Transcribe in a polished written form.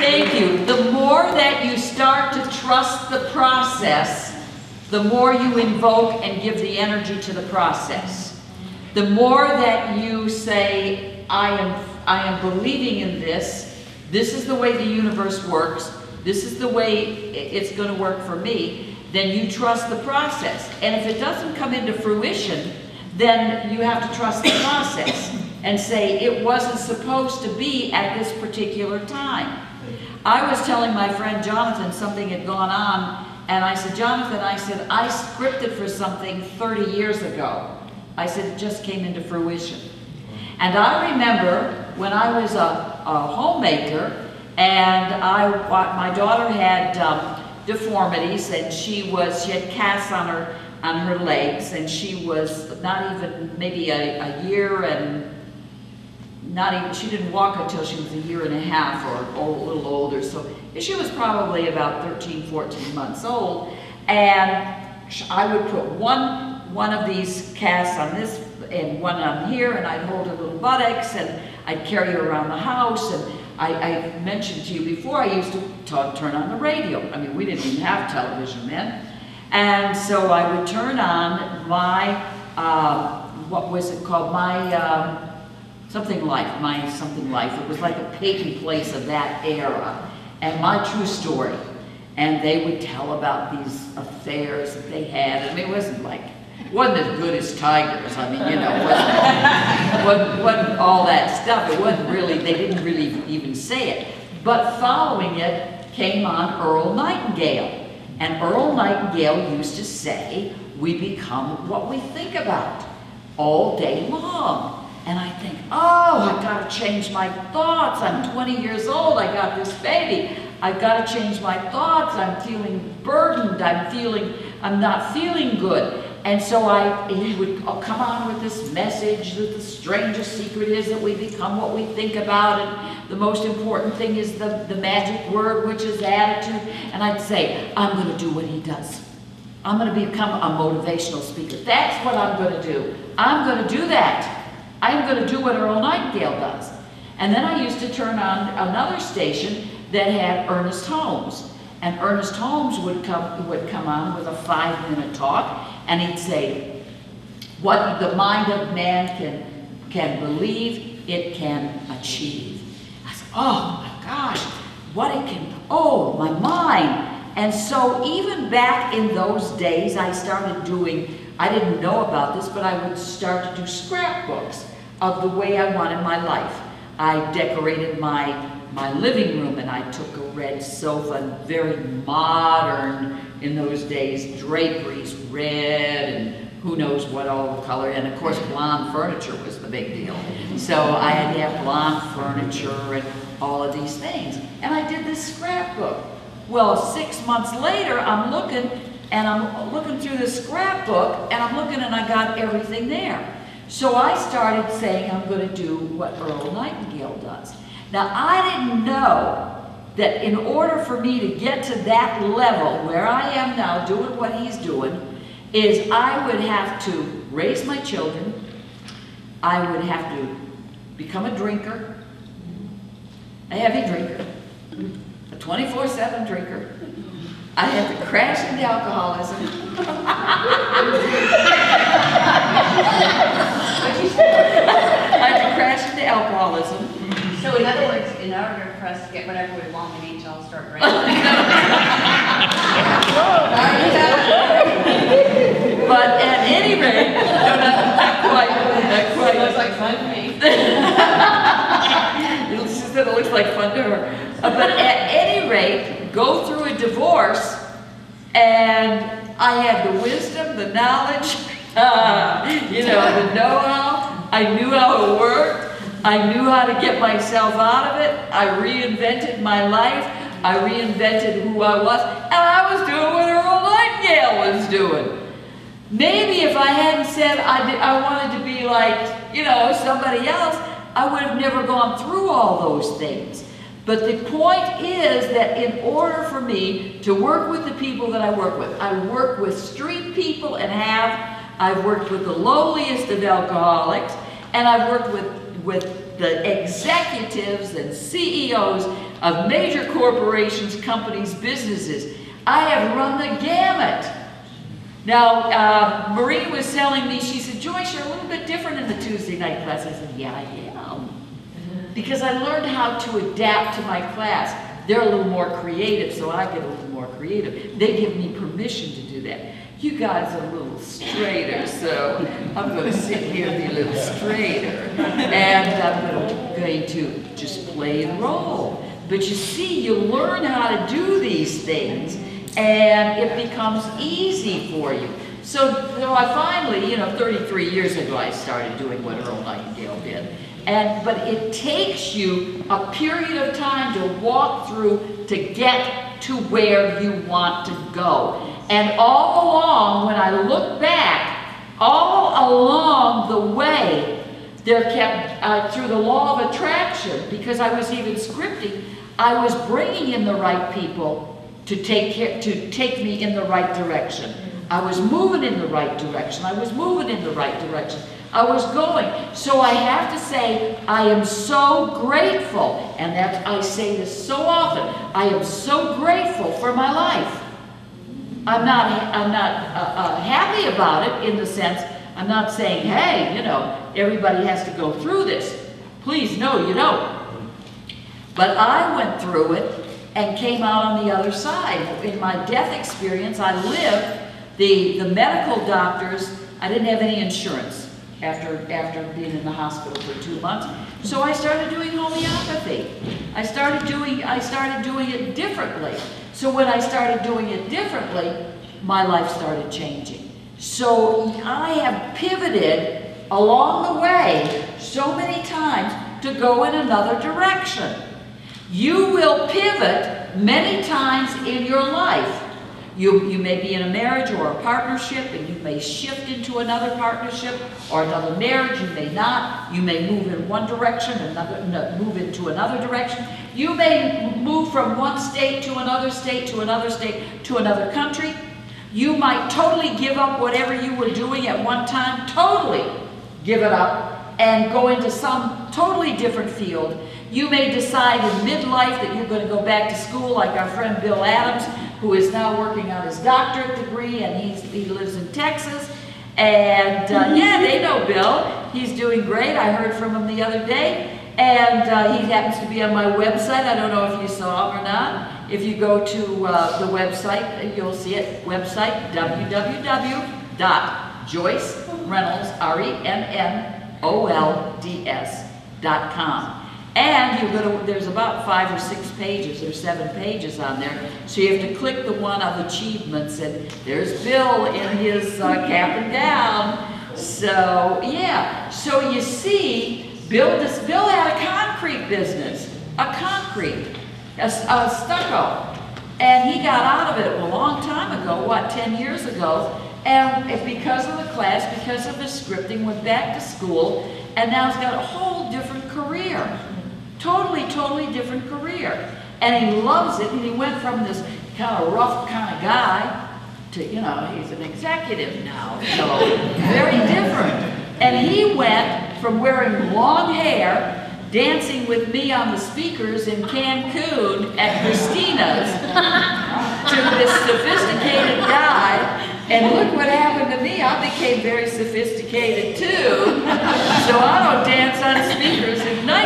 Thank you. The more that you start to trust the process, the more you invoke and give the energy to the process. The more that you say, I am believing in this, this is the way the universe works, this is the way it's going to work for me, then you trust the process. And if it doesn't come into fruition, then you have to trust the process and say it wasn't supposed to be at this particular time. I was telling my friend Jonathan something had gone on, and I said, Jonathan, I scripted for something 30 years ago. I said, it just came into fruition. And I remember when I was a homemaker, and my daughter had deformities, and she had casts on her legs, and she was not even maybe a year, and she didn't walk until she was a year and a half or a little older. So she was probably about 13, 14 months old, and I would put one of these casts on this and one on here, and I'd hold her little buttocks, and I'd carry her around the house. And I mentioned to you before, I used to turn on the radio. I mean, we didn't even have television then. And so I would turn on my, what was it called? My something life. It was like a pagan place of that era. And My True Story. And they would tell about these affairs that they had. I mean, it wasn't as good as Tigers. I mean, you know, wasn't all that stuff. It wasn't really, they didn't really even say it. But following it came on Earl Nightingale. And Earl Nightingale used to say, we become what we think about all day long. And I think, oh, I've got to change my thoughts. I'm 20 years old, I got this baby. I've got to change my thoughts. I'm feeling burdened. I'm not feeling good. And so he would come on with this message that the strangest secret is that we become what we think about, and the most important thing is the magic word, which is attitude. And I'd say, I'm going to do what he does. I'm going to become a motivational speaker. That's what I'm going to do. I'm going to do that. I'm going to do what Earl Nightingale does. And then I used to turn on another station that had Ernest Holmes. And Ernest Holmes would come on with a 5-minute talk, and he'd say, what the mind of man can believe, it can achieve. I said, oh my gosh, oh, my mind. And so even back in those days, I started doing, I didn't know about this, but I would start to do scrapbooks of the way I wanted my life. I decorated my living room, and I took a red sofa, very modern in those days, draperies, red, and who knows what all color, and of course blonde furniture was the big deal. So I had to have blonde furniture and all of these things. And I did this scrapbook. Well, 6 months later, I'm looking through this scrapbook, and I got everything there. So I started saying, I'm going to do what Earl Nightingale does. Now, I didn't know that in order for me to get to that level where I am now doing what he's doing, is I would have to raise my children, I would have to become a drinker, a heavy drinker, a 24/7 drinker. I had to crash into alcoholism. I had to crash into alcoholism. So in other words, in order for us to get whatever we want, we need to all start drinking. But at any rate, not quite. It looks like fun to me. It's just that it looks like fun to her. But at any rate, go through a divorce, and I had the wisdom, the knowledge, you know, the know-how. I knew how it worked. I knew how to get myself out of it. I reinvented my life. I reinvented who I was. And I was doing what Earl Nightingale was doing. Maybe if I hadn't said I wanted to be like, you know, somebody else, I would have never gone through all those things. But the point is that in order for me to work with the people that I work with street people, and I've worked with the lowliest of alcoholics, and I've worked with the executives and CEOs of major corporations, companies, businesses. I have run the gamut. Now, Marie was telling me, she said, Joyce, you're a little bit different in the Tuesday night class. I said, yeah, I am. Because I learned how to adapt to my class. They're a little more creative, so I get a little more creative. They give me permission to do that. You guys are a little straighter, so I'm going to sit here and be a little straighter. And I'm going to just play the role. But you see, you learn how to do these things, and it becomes easy for you. So I finally, 33 years ago, I started doing what Earl Nightingale did. But it takes you a period of time to walk through to get to where you want to go. And all along, when I look back, all along the way, there kept, through the law of attraction, because I was even scripting, I was bringing in the right people to take me in the right direction. I was moving in the right direction. I was moving in the right direction. I was going. So I have to say, I am so grateful, and that I say this so often, I am so grateful for my life. I'm not happy about it in the sense, I'm not saying, hey, everybody has to go through this. Please, no, you don't. But I went through it and came out on the other side. In my death experience, I lived, the medical doctors, I didn't have any insurance after being in the hospital for 2 months. So I started doing homeopathy. I started doing it differently. So when I started doing it differently, my life started changing. So I have pivoted along the way so many times to go in another direction. You will pivot many times in your life. You may be in a marriage or a partnership, and you may shift into another partnership or another marriage. You may not. You may move in one direction, move into another direction. You may move from one state to another state, to another state, to another country. You might totally give up whatever you were doing at one time, totally give it up, and go into some totally different field. You may decide in midlife that you're going to go back to school, like our friend Bill Adams, who is now working on his doctorate degree, and he lives in Texas. And yeah, they know Bill. He's doing great. I heard from him the other day. And he happens to be on my website. I don't know if you saw him or not. If you go to the website, you'll see it. Website, www.joycerennolds.com. And there's about 5 or 6 pages or 7 pages on there. So you have to click the one of achievements, and there's Bill in his cap and gown. So yeah, so you see, Bill had a concrete business, a stucco. And he got out of it a long time ago, 10 years ago. And because of the class, because of his scripting, went back to school, and now he's got a whole different career. Totally different career. And he loves it, and he went from this kind of rough kind of guy to, he's an executive now, so very different. And he went from wearing long hair, dancing with me on the speakers in Cancun at Christina's, to this sophisticated guy. And look what happened to me. I became very sophisticated too. So I don't dance on speakers at night